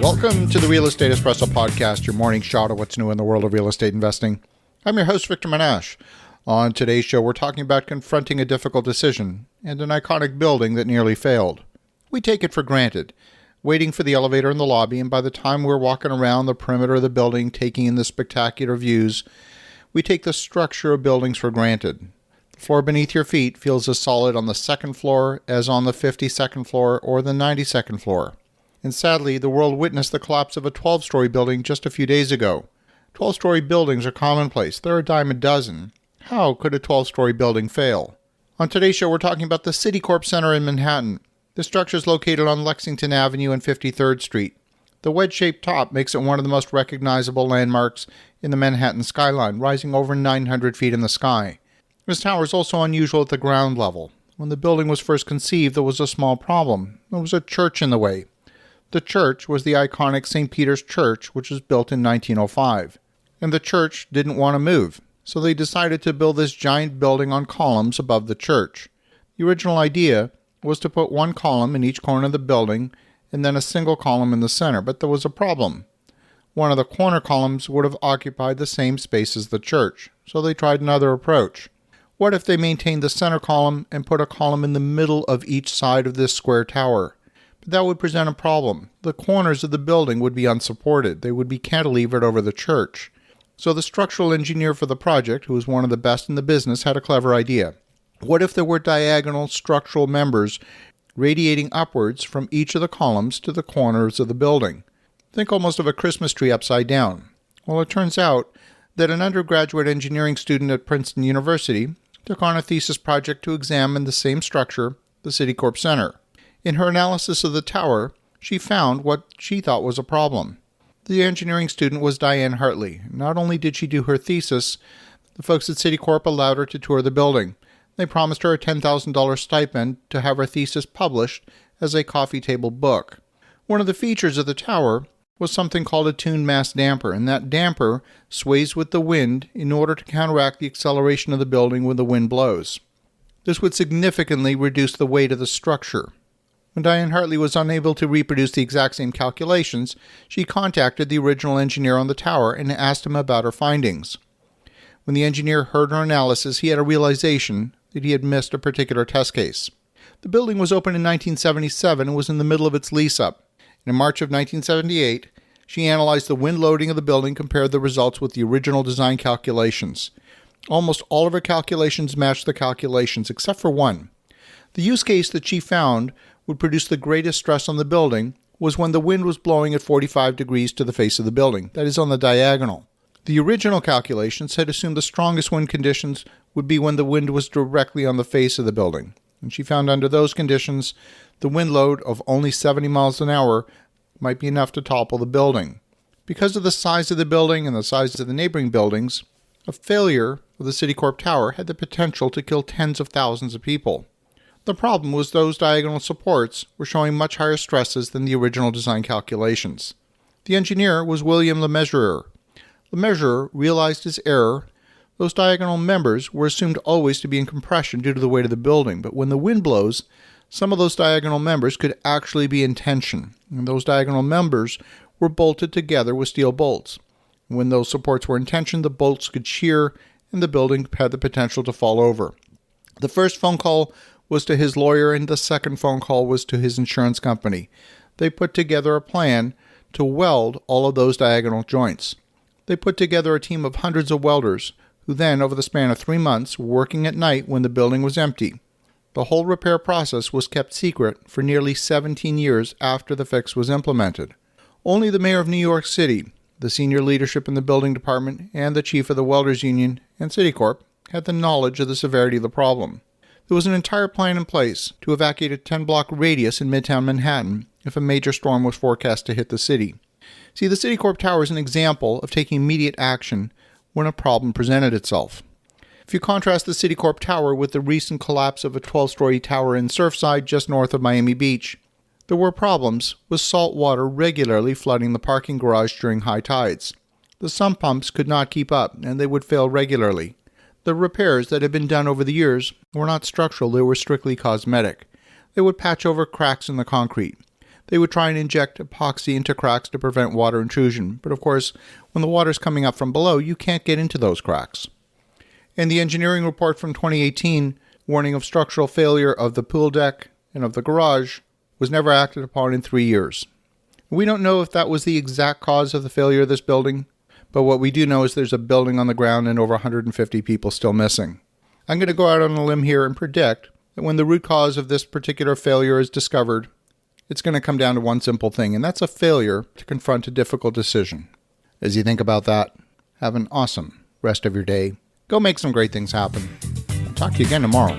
Welcome to the Real Estate Espresso Podcast, your morning shot of what's new in the world of real estate investing. I'm your host, Victor Monash. On today's show, we're talking about confronting a difficult decision and an iconic building that nearly failed. We take it for granted, waiting for the elevator in the lobby, and by the time we're walking around the perimeter of the building, taking in the spectacular views, we take the structure of buildings for granted. The floor beneath your feet feels as solid on the second floor as on the 52nd floor or the 92nd floor. And sadly, the world witnessed the collapse of a 12-story building just a few days ago. 12-story buildings are commonplace. They're a dime a dozen. How could a 12-story building fail? On today's show, we're talking about the Citicorp Center in Manhattan. The structure is located on Lexington Avenue and 53rd Street. The wedge-shaped top makes it one of the most recognizable landmarks in the Manhattan skyline, rising over 900 feet in the sky. This tower is also unusual at the ground level. When the building was first conceived, there was a small problem. There was a church in the way. The church was the iconic St. Peter's Church, which was built in 1905. And the church didn't want to move, so they decided to build this giant building on columns above the church. The original idea was to put one column in each corner of the building and then a single column in the center, but there was a problem. One of the corner columns would have occupied the same space as the church, so they tried another approach. What if they maintained the center column and put a column in the middle of each side of this square tower? But that would present a problem. The corners of the building would be unsupported. They would be cantilevered over the church. So the structural engineer for the project, who was one of the best in the business, had a clever idea. What if there were diagonal structural members radiating upwards from each of the columns to the corners of the building? Think almost of a Christmas tree upside down. Well, it turns out that an undergraduate engineering student at Princeton University took on a thesis project to examine the same structure, the Citicorp Center. In her analysis of the tower, she found what she thought was a problem. The engineering student was Diane Hartley. Not only did she do her thesis, the folks at Citicorp allowed her to tour the building. They promised her a $10,000 stipend to have her thesis published as a coffee table book. One of the features of the tower was something called a tuned mass damper, and that damper sways with the wind in order to counteract the acceleration of the building when the wind blows. This would significantly reduce the weight of the structure. When Diane Hartley was unable to reproduce the exact same calculations, she contacted the original engineer on the tower and asked him about her findings. When the engineer heard her analysis, he had a realization that he had missed a particular test case. The building was opened in 1977 and was in the middle of its lease-up. In March of 1978, she analyzed the wind loading of the building, compared the results with the original design calculations. Almost all of her calculations matched the calculations, except for one. The use case that she found would produce the greatest stress on the building was when the wind was blowing at 45 degrees to the face of the building, that is, on the diagonal. The original calculations had assumed the strongest wind conditions would be when the wind was directly on the face of the building, and she found under those conditions the wind load of only 70 miles an hour might be enough to topple the building. Because of the size of the building and the size of the neighboring buildings, a failure of the Citicorp Tower had the potential to kill tens of thousands of people. The problem was those diagonal supports were showing much higher stresses than the original design calculations. The engineer was William LeMessurier. LeMessurier realized his error. Those diagonal members were assumed always to be in compression due to the weight of the building, but when the wind blows, some of those diagonal members could actually be in tension, and those diagonal members were bolted together with steel bolts. When those supports were in tension, the bolts could shear, and the building had the potential to fall over. The first phone call was to his lawyer, and the second phone call was to his insurance company. They put together a plan to weld all of those diagonal joints. They put together a team of hundreds of welders, who then, over the span of 3 months, were working at night when the building was empty. The whole repair process was kept secret for nearly 17 years after the fix was implemented. Only the mayor of New York City, the senior leadership in the building department, and the chief of the Welders Union and Citicorp had the knowledge of the severity of the problem. There was an entire plan in place to evacuate a 10-block radius in Midtown Manhattan if a major storm was forecast to hit the city. See, the Citicorp Tower is an example of taking immediate action when a problem presented itself. If you contrast the Citicorp Tower with the recent collapse of a 12-story tower in Surfside just north of Miami Beach, there were problems with salt water regularly flooding the parking garage during high tides. The sump pumps could not keep up, and they would fail regularly. The repairs that had been done over the years were not structural, they were strictly cosmetic. They would patch over cracks in the concrete. they would try and inject epoxy into cracks to prevent water intrusion. But of course, when the water's coming up from below, you can't get into those cracks. And the engineering report from 2018, warning of structural failure of the pool deck and of the garage, was never acted upon in 3 years. We don't know if that was the exact cause of the failure of this building, but what we do know is there's a building on the ground and over 150 people still missing. I'm going to go out on a limb here and predict that when the root cause of this particular failure is discovered, it's going to come down to one simple thing, and that's a failure to confront a difficult decision. As you think about that, have an awesome rest of your day. Go make some great things happen. I'll talk to you again tomorrow.